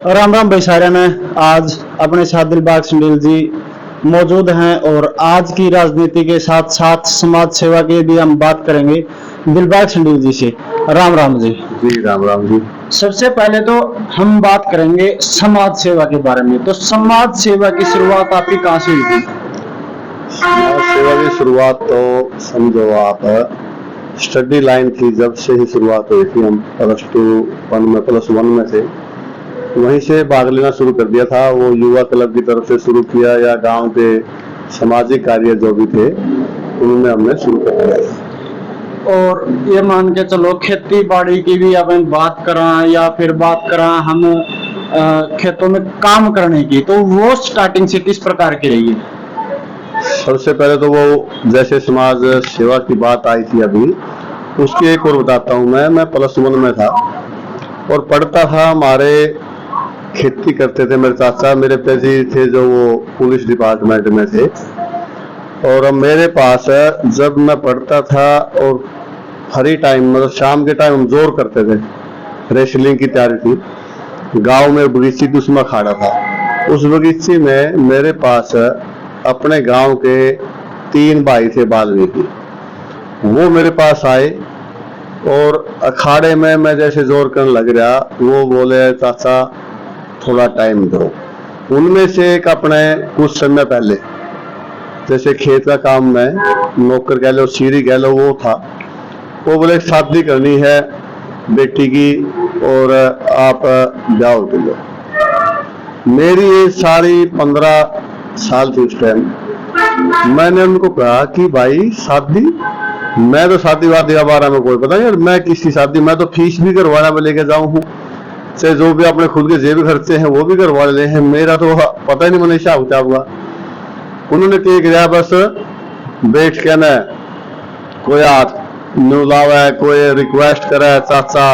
राम राम भाई सारे में। आज अपने साथ दिलबाग सिंह जी मौजूद हैं और आज की राजनीति के साथ साथ समाज सेवा की भी हम बात करेंगे दिलबाग सिंह जी से। राम राम जी। जी राम राम जी। सबसे पहले तो हम बात करेंगे समाज सेवा के बारे में। तो समाज सेवा की शुरुआत आपकी कहाँ से हुई थी? समाज सेवा की शुरुआत तो समझो आप स्टडी लाइन थी, जब से ही शुरुआत हुई थी। हम प्लस वन में थे, वहीं से भाग लेना शुरू कर दिया था। वो युवा क्लब की तरफ से शुरू किया या गांव के सामाजिक कार्य जो भी थे उनमें हमने शुरू कर दिया। और ये मान के चलो खेती बाड़ी की भी अपन बात करा या फिर बात करा हम खेतों में काम करने की, तो वो स्टार्टिंग से किस प्रकार की रही है? सबसे पहले तो वो जैसे समाज सेवा की बात आई थी अभी, उसकी एक और बताता हूँ। मैं प्लस वन में था और पढ़ता था। हमारे खेती करते थे मेरे चाचा, मेरे पिताजी थे जो वो पुलिस डिपार्टमेंट में थे। और मेरे पास जब मैं पढ़ता था और फ्री टाइम मतलब शाम के टाइम हम जोर करते थे, रेसलिंग की तैयारी थी। गांव में बगीची थी, उसमें अखाड़ा था। उस बगीची में मेरे पास अपने गांव के 3 भाई थे वाल्मीकि। वो मेरे पास आए और अखाड़े में मैं जैसे जोर करने लग रहा, वो बोले चाचा थोड़ा टाइम दो। उनमें से एक अपने कुछ समय पहले जैसे खेत का काम में नौकर कह लो, सीरी कह लो, वो था। वो बोले शादी करनी है बेटी की और आप ब्याह कर लो। मेरी एज सारी 15 साल थी उस टाइम। मैंने उनको कहा कि भाई शादी, मैं तो शादी वादी के बारे में कोई पता नहीं, मैं किसकी शादी, मैं तो फीस भी करवाना में लेके जाऊं हूँ, चाहे जो भी अपने खुद के जेब खर्चे हैं वो भी करवा ले हैं। मेरा तो पता ही नहीं मैंने हिसाब किताब हुआ। उन्होंने क्या किया, बस बैठ के ना कोई हाथ नुलावा, कोई रिक्वेस्ट करे, चाचा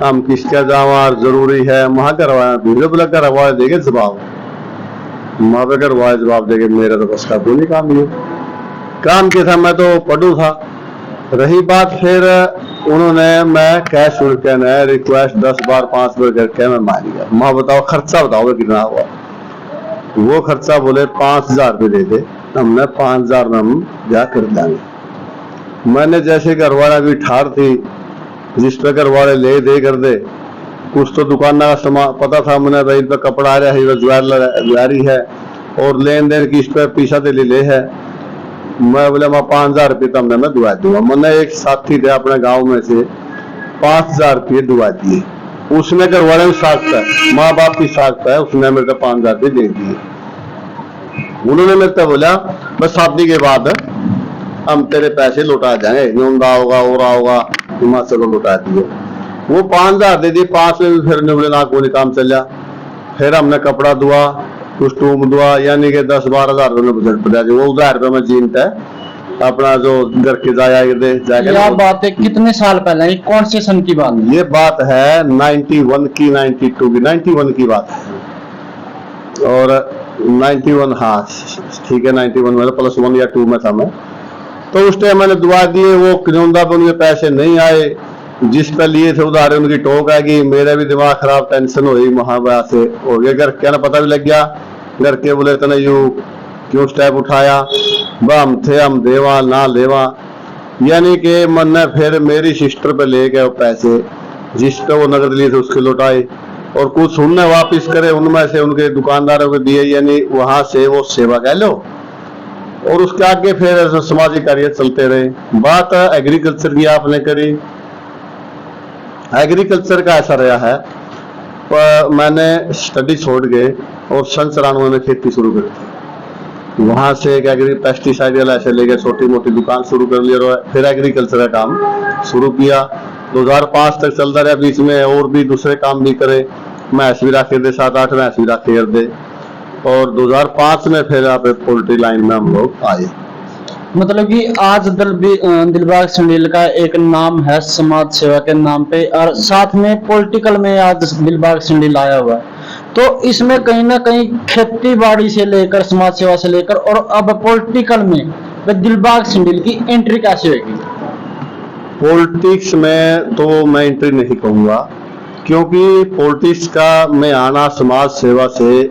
हम किसके जावा जरूरी है, वहां करवाया भीड़ बोला करवा देगे जवाब, माँ पे करवाए जवाब देगे। मेरा तो बस का तो नहीं काम, ये काम क्या था, मैं तो पढ़ू था। रही बात फिर उन्होंने, मैं कैश उड़ के ना रिक्वेस्ट 10 बार 5 बार करके मैं मान गया। माँ बताओ खर्चा बताओ कितना हुआ। वो खर्चा बोले 5,000 रुपये दे दे, हमने 5,000 में हम ब्याह कर देंगे। मैंने जैसे घरवाला भी ठार थी, जिस पे घरवाले ले दे कर दे। कुछ तो दुकान का सामान पता था मैंने, भाई पे कपड़ा आ रहा है, ज्वेलरी है और लेन देन की इस पे पैसा दे ले है। मैं बोले मैं 5,000 रुपये तमने मैं दुआ दूंगा। मैंने एक साथी थे अपने गांव में से 5,000 रुपये दुआ दिए। उसने घरवाले में साथ था, माँ बाप की साथ है, उसने मेरे को 5,000 रुपये दे दिए। उन्होंने मेरे को बोला बस शादी के बाद हम तेरे पैसे लौटा जाएंगे, न्यूंदा होगा और होगा, हिमाचल को लौटा दिए। वो 5,000 दे दिए। 5 में भी फिर निकले ना कोई काम चल। फिर हमने कपड़ा दुआ, कुछ टूम दुआ, यानी कि 10-12 हजार रुपये में बजट पड़ा। वो 1,000 रुपये में जीनता है अपना जो घर के जाएगा। बात है कितने साल पहले, ये कौन से सन की बात है? ये बात है 91 की, 92 की, 91 की बात है। और 91, हाँ ठीक है 91 में +1 या 2 में था मैं। तो उस टाइम मैंने दुआ दिए। वो किनौंदा पे उनके पैसे नहीं आए, जिस पे लिए थे उधार उनकी टोक है कि मेरा भी दिमाग खराब, टेंशन हुई वहां से हो गया। घर क्या ना पता भी लग गया, घर के बोले तने यू क्यों स्टेप उठाया, हम थे हम देवा ना लेवा। यानी कि मैंने फिर मेरी सिस्टर पे ले गए पैसे, जिस पे वो नगद लिए थे उसके लौटाए और कुछ उनने वापिस करे, उनमें से उनके दुकानदारों को दिए। यानी वहां से वो सेवा कह लो। और उसके आगे फिर सामाजिक कार्य चलते रहे। बात एग्रीकल्चर की आपने करी। एग्रीकल्चर का ऐसा रहा है, पर मैंने स्टडी छोड़ के और सन 94 में खेती शुरू करी थी। वहां से एक पेस्टिसाइड वाला ऐसे लेके छोटी मोटी दुकान शुरू कर लिया और फिर एग्रीकल्चर का काम शुरू किया। 2005 तक चलता रहा। बीच में और भी दूसरे काम भी करे, मैस भी रखे थे, 7-8 मैस भी रखे कर दे। और 2005 में फिर आप पोल्ट्री लाइन में हम लोग आए। मतलब कि आज दिलबाग सिंह का एक नाम है समाज सेवा के नाम पे, और साथ में पॉलिटिकल में आज दिलबाग सिंह आया हुआ है। तो इसमें कहीं ना कहीं खेती बाड़ी से लेकर समाज सेवा से लेकर और अब पॉलिटिकल में दिलबाग सिंह की एंट्री कैसे होगी? पॉलिटिक्स में तो मैं एंट्री नहीं कहूंगा, क्योंकि पॉलिटिक्स का में आना समाज सेवा से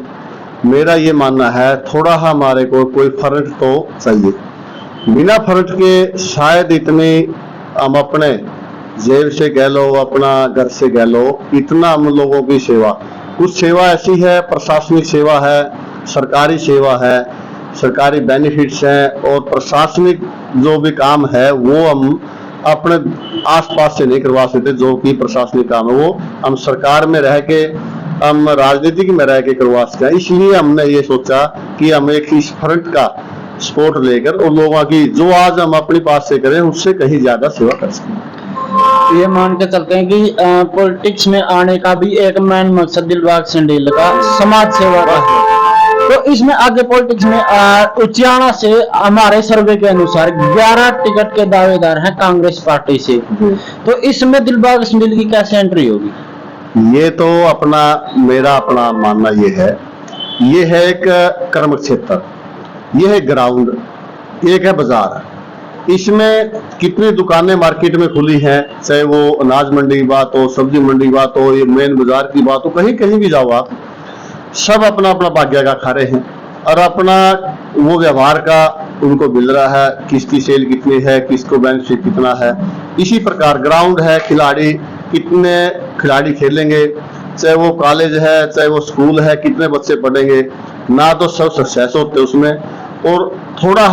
मेरा ये मानना है थोड़ा हमारे को कोई फर्क तो चाहिए। बिना फर्क के शायद इतने हम अपने जेब से कह लो, अपना घर से कह लो, इतना हम लोगों की सेवा, कुछ सेवा ऐसी है, प्रशासनिक सेवा है, सरकारी सेवा है, सरकारी बेनिफिट्स हैं, और प्रशासनिक जो भी काम है वो हम अपने आसपास से नहीं करवा सकते। जो कि प्रशासनिक काम है वो हम सरकार में रह के, हम राजनीतिक में रह के करवा सकते हैं। इसलिए हमने ये सोचा कि हम एक इस फ्रंट का सपोर्ट लेकर और लोगों की जो आज हम अपने पास से करें उससे कहीं ज्यादा सेवा कर सकें। ये मान के चलते हैं कि पॉलिटिक्स में आने का भी एक मेन मकसद दिलबाग सिंह का समाज सेवा का है। तो इसमें आगे पॉलिटिक्स में उचियाना से हमारे सर्वे के अनुसार 11 टिकट के दावेदार हैं कांग्रेस पार्टी से। तो इसमें दिलबाग सिंह की कैसे एंट्री होगी? ये तो मेरा अपना मानना ये है एक कर्म क्षेत्र, ये है ग्राउंड, एक है बाजार। इसमें कितनी दुकानें मार्केट में खुली हैं, चाहे वो अनाज मंडी की बात हो, सब्जी मंडी की बात हो, ये मेन बाजार की बात हो, कहीं कहीं भी जाओ आप, सब अपना अपना भाग्य का खा रहे हैं और अपना वो व्यवहार का उनको मिल रहा है, किसकी सेल कितनी है, किसको बेनिफिट कितना है। इसी प्रकार ग्राउंड है, खिलाड़ी कितने खिलाड़ी खेलेंगे, चाहे वो कॉलेज है चाहे वो स्कूल है, कितने बच्चे पढ़ेंगे, ना तो सब सक्सेस होते उसमें, और थोड़ा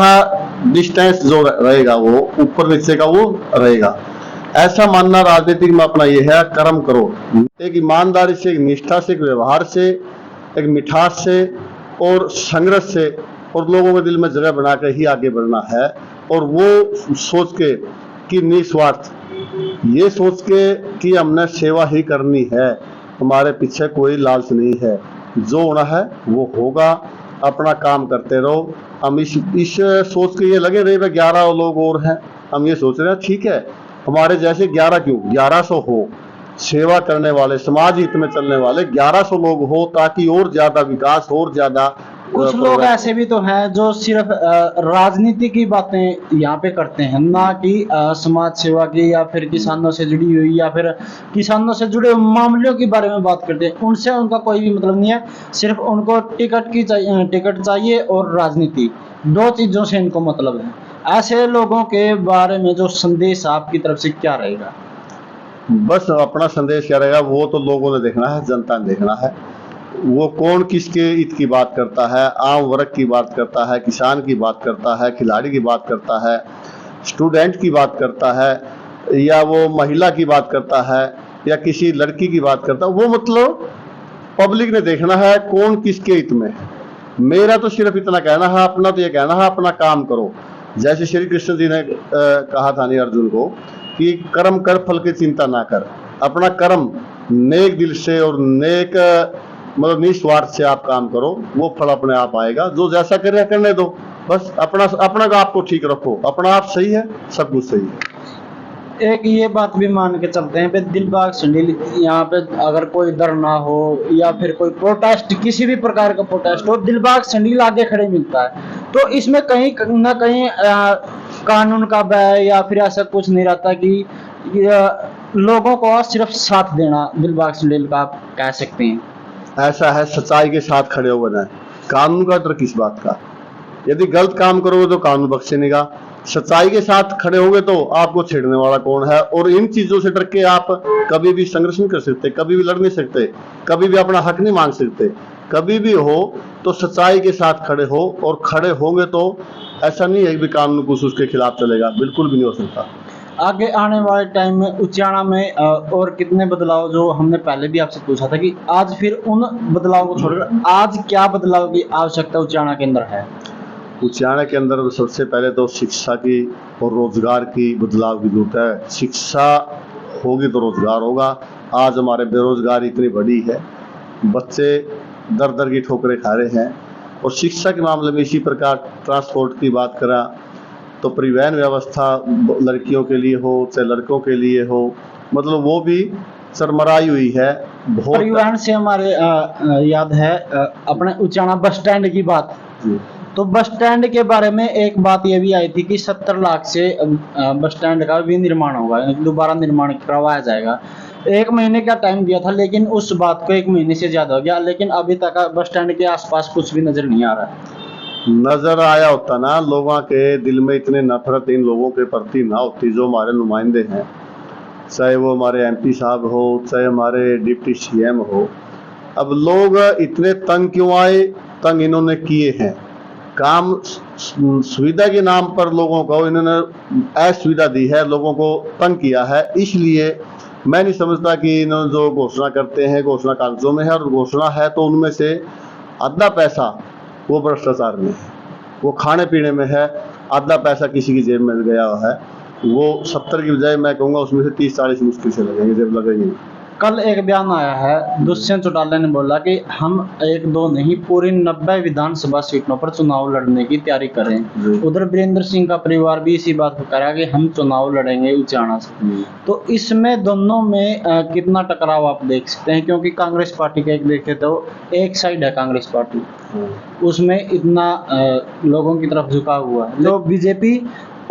डिस्टेंस जो रहेगा वो ऊपर नीचे का वो रहेगा। ऐसा मानना राजनीतिक में अपना ये है, कर्म करो, एक ईमानदारी से, एक निष्ठा से, एक व्यवहार से, एक मिठास से और संघर्ष से, और लोगों के दिल में जगह बनाकर ही आगे बढ़ना है। और वो सोच के कि निस्वार्थ, ये सोच के कि हमने सेवा ही करनी है, हमारे पीछे कोई लालच नहीं है, जो होना है वो होगा, अपना काम करते रहो। हम इस सोच के ये लगे रहे 11 लोग और हैं, हम ये सोच रहे हैं ठीक है, हमारे जैसे 11 क्यों, 1100 हो, सेवा करने वाले, समाज हित में चलने वाले 1100 लोग हो, ताकि और ज्यादा विकास, और ज्यादा। कुछ लोग ऐसे भी तो हैं जो सिर्फ राजनीति की बातें यहाँ पे करते हैं, ना कि समाज सेवा की या फिर किसानों से जुड़ी हुई या फिर किसानों से जुड़े मामलों के बारे में बात करते हैं। उनसे उनका कोई भी मतलब नहीं है, सिर्फ उनको टिकट चाहिए और राजनीति, दो चीजों से इनको मतलब है। ऐसे लोगों के बारे में जो संदेश आपकी तरफ से क्या रहेगा? बस अपना संदेश क्या रहेगा, वो तो लोगों ने देखना है, जनता ने देखना है, वो कौन किसके हित की बात करता है, आम वर्ग की बात करता है, किसान की बात करता है, खिलाड़ी की बात करता है, स्टूडेंट की बात करता है, या वो महिला की बात करता है, या किसी लड़की की बात करता है। वो मतलब पब्लिक ने देखना है कौन किसके हित में है। मेरा तो सिर्फ इतना कहना है, अपना तो ये कहना है, अपना काम करो। जैसे श्री कृष्ण जी ने कहा था नहीं अर्जुन को कि कर्म कर फल की चिंता ना कर, अपना कर्म नेक दिल से और नेक मतलब निस्वार्थ से आप काम करो, वो फल अपने आप आएगा। जो जैसा करे करने दो, बस अपना आपको ठीक रखो, अपना आप सही है, सब कुछ सही है। एक ये बात भी मान के चलते हैं, दिलबाग सिंह यहाँ पे अगर कोई धरना हो या फिर कोई प्रोटेस्ट, किसी भी प्रकार का प्रोटेस्ट हो, दिलबाग सिंह आगे खड़े मिलता है। तो इसमें कहीं ना कहीं कानून का भय या फिर ऐसा कुछ नहीं रहता कि लोगों को सिर्फ साथ देना दिलबाग सिंह का आप कह सकते हैं। ऐसा है, सच्चाई के साथ खड़े हो बना है, कानून का डर किस बात का। यदि गलत काम करोगे तो कानून बख्शेगा, सच्चाई के साथ खड़े होगे तो आपको छेड़ने वाला कौन है। और इन चीजों से डर के आप कभी भी संघर्ष नहीं कर सकते, कभी भी लड़ नहीं सकते, कभी भी अपना हक नहीं मांग सकते। कभी भी हो तो सच्चाई के साथ खड़े हो, और खड़े होंगे तो ऐसा नहीं है कि कानून कुछ उसके खिलाफ चलेगा, बिल्कुल भी नहीं हो सकता। आगे आने वाले टाइम में उचियाना में और कितने बदलाव, जो हमने पहले भी आपसे पूछा था कि आज फिर उन बदलाव को छोड़कर आज क्या बदलाव की आवश्यकता उचियाना के अंदर है? उचियाना के अंदर सबसे पहले तो शिक्षा की और रोजगार की बदलाव की जरूरत है। शिक्षा होगी तो रोजगार होगा। आज हमारे बेरोजगारी इतनी बड़ी है, बच्चे दर दर की ठोकरें खा रहे हैं। और शिक्षा के मामले में इसी प्रकार ट्रांसपोर्ट की बात करा तो परिवहन व्यवस्था लड़कियों के लिए हो चाहे लड़कों के लिए हो, मतलब वो भी सरमराई हुई है बहुत। परिवहन से हमारे याद है अपने उचियाना बस स्टैंड की बात। तो बस स्टैंड के बारे में एक बात ये भी आई थी कि 70 लाख से बस स्टैंड का भी निर्माण होगा, दोबारा निर्माण करवाया जाएगा। 1 महीने का टाइम दिया था, लेकिन उस बात को 1 महीने से ज्यादा हो गया, लेकिन अभी तक बस स्टैंड के आसपास कुछ भी नजर नहीं आ रहा है। नजर आया होता ना, लोगों के दिल में इतने नफरत इन लोगों के प्रति ना होती जो हमारे नुमाइंदे हैं, चाहे वो हमारे एमपी साहब हो, चाहे हमारे डिप्टी सीएम हो। अब लोग इतने तंग क्यों आए? तंग इन्होंने किए हैं, काम सुविधा के नाम पर लोगों को इन्होंने असुविधा दी है, लोगों को तंग किया है। इसलिए मैं नहीं समझता कि इन्होंने जो घोषणा करते हैं घोषणा कागजों में है, और घोषणा है तो उनमें से आधा पैसा वो भ्रष्टाचार में है, वो खाने पीने में है, आधा पैसा किसी की जेब में गया है। वो 70 की बजाय मैं कहूँगा उसमें से 30-40 मुश्किल से लगेंगे, जेब लगेंगे। कल एक बयान आया है, दुष्यंत चौटाला ने बोला कि हम 1-2 नहीं पूरी 90 विधानसभा सीटों पर चुनाव लड़ने की तैयारी कर रहे हैं। उधर वीरेंद्र सिंह का परिवार भी इसी बात को कह रहा है कि हम चुनाव लड़ेंगे उचाना से। तो इसमें दोनों में कितना टकराव आप देख सकते हैं, क्योंकि कांग्रेस पार्टी का एक देखे तो एक साइड है कांग्रेस पार्टी, उसमें इतना लोगों की तरफ झुका हुआ है, जो बीजेपी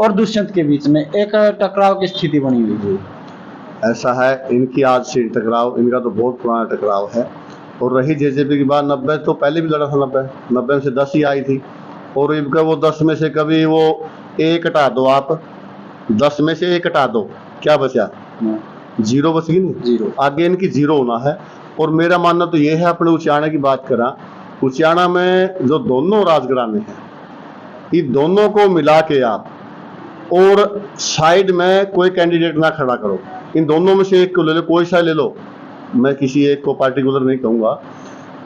और दुष्यंत के बीच में एक टकराव की स्थिति बनी हुई है। ऐसा है, इनकी आज से टकराव, इनका तो बहुत पुराना टकराव है। और रही जेजेपी की बात, 90 तो पहले भी लड़ा था, 90 में से 10 ही आई थी। और इनका वो 10 में से कभी वो एक हटा दो, आप 10 में से एक हटा दो, क्या बचा? 0 बच गई नहीं, 0 आगे इनकी 0 होना है। और मेरा मानना तो ये है, अपने उचाना की बात करा, उचाना में जो दोनों राजघराने हैं, इन दोनों को मिला के आप और साइड में कोई कैंडिडेट ना खड़ा करो, इन दोनों में से एक को ले लो, कोई सा ले लो, मैं किसी एक को पार्टिकुलर नहीं कहूँगा,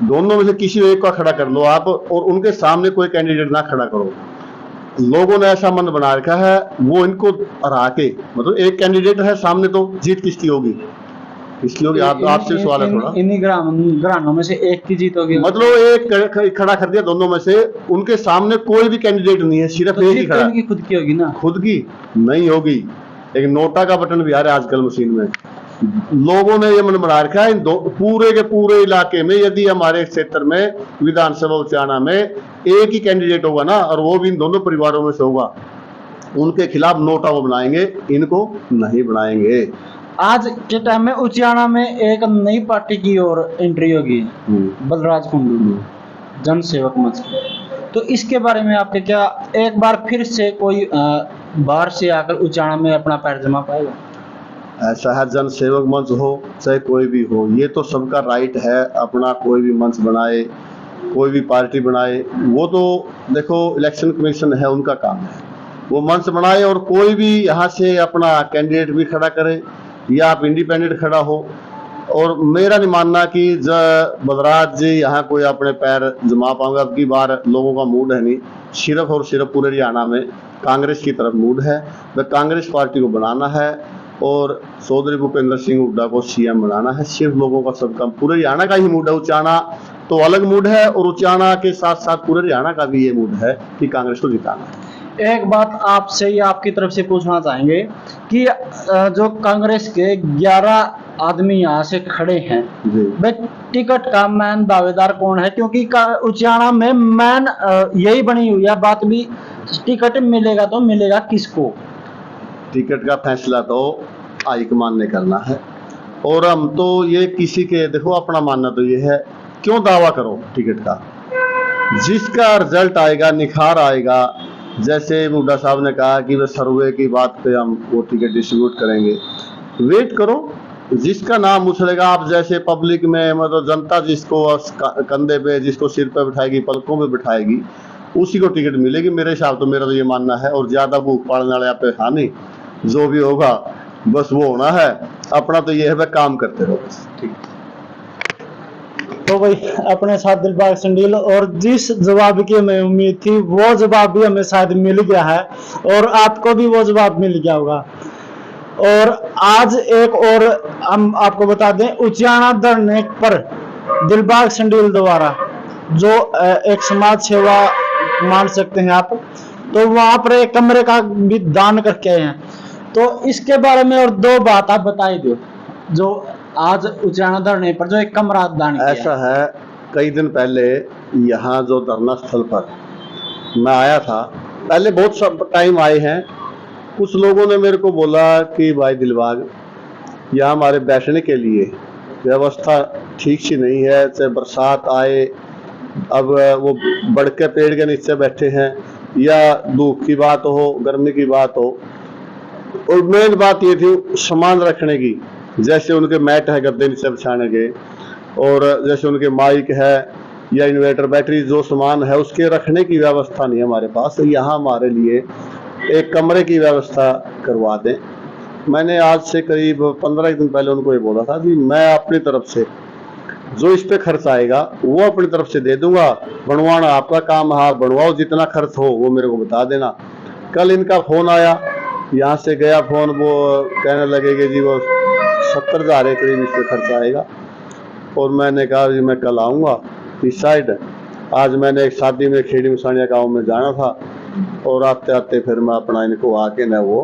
दोनों में से किसी एक को खड़ा कर लो आप, और उनके सामने कोई कैंडिडेट ना खड़ा करो। लोगों ने ऐसा मन बना रखा है, वो इनको हरा के, मतलब एक कैंडिडेट है सामने, तो जीत किसकी होगी? इसकी होगी। आपसे सवाल है थोड़ा, इन्हीं घरानों में से एक की जीत होगी, मतलब एक खड़ा कर दिया दोनों में से, उनके सामने कोई भी कैंडिडेट नहीं है, सिर्फ एक ही खड़ा। इनकी खुद की होगी ना? खुद की नहीं होगी, एक नोटा का बटन भी आ रहा है आजकल मशीन में। लोगों ने ये मन बना रखा है, पूरे के पूरे इलाके में यदि हमारे क्षेत्र में विधानसभा उचाना में एक ही कैंडिडेट होगा ना, और वो भी इन दोनों परिवारों में से होगा, उनके खिलाफ नोटा वो बनाएंगे, इनको नहीं बनाएंगे। आज के टाइम में उचाना में एक नई पार्टी की ओर एंट्री होगी, बलराज कुंडू, जन सेवक मंच की। तो इसके बारे में आपके क्या, एक बार फिर से कोई बाहर से आकर उचाना में अपना पैर जमा पाएगा? ऐसा है, जन सेवक मंच हो चाहे कोई भी हो, ये तो सबका राइट है, अपना कोई भी मंच बनाए, कोई भी पार्टी बनाए। वो तो देखो इलेक्शन कमीशन है, उनका काम है, वो मंच बनाए और कोई भी यहाँ से अपना कैंडिडेट भी खड़ा करे, या आप इंडिपेंडेंट खड़ा हो। और मेरा नहीं मानना कि बलराज जी यहाँ कोई अपने पैर जमा पाएंगे। अब की बार लोगों का मूड है नहीं, सिर्फ और सिर्फ पूरे हरियाणा में कांग्रेस की तरफ मूड है, वह कांग्रेस पार्टी को बनाना है और चौधरी भूपेंद्र सिंह हुड्डा को सीएम बनाना है। सिर्फ लोगों का, सबका, पूरे हरियाणा का ही मूड है। उचाना तो अलग मूड है, और उचाना के साथ साथ पूरे हरियाणा का भी ये मूड है कि कांग्रेस को जिताना है। एक बात आपसे या आपकी तरफ से पूछना चाहेंगे कि जो कांग्रेस के 11 आदमी यहाँ से खड़े हैं, भाई टिकट का मैन दावेदार कौन है? क्योंकि उचाना में मैन यही बनी हुई है बात भी, टिकट मिलेगा तो मिलेगा किसको? टिकट का फैसला तो हाईकमान ने करना है, और हम तो ये किसी के, देखो अपना मानना तो ये है, क्यों दावा करो टिकट का? जिसका रिजल्ट आएगा, निखार आएगा, जैसे हुड्डा साहब ने कहा कि वह सर्वे की बात पे हम वो टिकट डिस्ट्रीब्यूट करेंगे, वेट करो, जिसका नाम उछलेगा। आप जैसे पब्लिक में, मतलब जनता जिसको कंधे पे, जिसको सिर पे बिठाएगी, पलकों पे बिठाएगी, उसी को टिकट मिलेगी। मेरे हिसाब तो, मेरा तो ये मानना है। और ज्यादा भूख पाड़ने वाले यहाँ पे हानि, जो भी होगा बस वो होना है। अपना तो ये है, वह काम करते रहो बस। ठीक। तो भाई अपने साथ दिलबाग संडील, और जिस जवाब की हमें उम्मीद थी वो जवाब भी हमें शायद मिल गया है, और आपको भी वो जवाब मिल गया होगा। और आज एक और हम आपको बता दें, उचाना धरने पर दिलबाग संडील द्वारा जो एक समाज सेवा मान सकते हैं आप, तो वहां पर एक कमरे का भी दान करके आए हैं। तो इसके बारे में और 2 बात आप बताई दो, जो आज उचाना धरने पर जो एक कमरा दान किया। ऐसा है, कई दिन पहले यहाँ जो धरना स्थल पर मैं आया था, पहले बहुत सब टाइम आए हैं, कुछ लोगों ने मेरे को बोला कि भाई दिलबाग, यहाँ हमारे बैठने के लिए व्यवस्था ठीक सी नहीं है। चाहे बरसात आए, अब वो बढ़ के पेड़ के नीचे बैठे हैं, या धूप की बात हो, गर्मी की बात हो। और मेन बात ये थी सामान रखने की, जैसे उनके मैट है गद्दे नीचे बिछाने के, और जैसे उनके माइक है या इन्वर्टर बैटरी जो सामान है उसके रखने की व्यवस्था नहीं है हमारे पास। यहाँ हमारे लिए एक कमरे की व्यवस्था करवा दें। मैंने आज से करीब 15 दिन पहले उनको ये बोला था कि मैं अपनी तरफ से जो इस पे खर्च आएगा वो अपनी तरफ से दे दूंगा, बनवाना आपका काम, हाँ बनवाओ, जितना खर्च हो वो मेरे को बता देना। कल इनका फोन आया, यहाँ से गया फोन, वो कहने लगे कि जी वो 70,000 के करीब इस पे खर्च आएगा। और मैंने कहा जी मैं कल आऊँगा इस साइड। आज मैंने एक शादी में खेड़ी मुसानिया गाँव में जाना था, और आते आते फिर मैं अपना इनको आके ना वो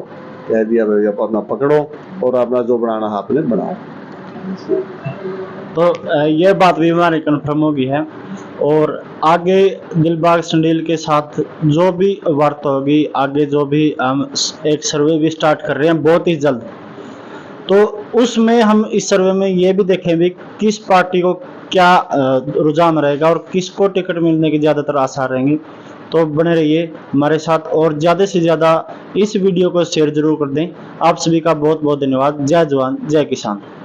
कह दिया भाई आप अपना पकड़ो और अपना जो बनाना है आपने बनाओ। तो ये बात भी हमारी कन्फर्म होगी है। और आगे दिलबाग संडील के साथ जो भी वार्ता होगी, आगे जो भी हम एक सर्वे भी स्टार्ट कर रहे हैं बहुत ही जल्द, तो उसमें हम इस सर्वे में ये भी देखेंगे किस पार्टी को क्या रुझान रहेगा और किसको टिकट मिलने के ज़्यादातर आसार रहेंगे। तो बने रहिए हमारे साथ और ज़्यादा से ज़्यादा इस वीडियो को शेयर जरूर कर दें। आप सभी का बहुत बहुत धन्यवाद। जय जवान जय किसान।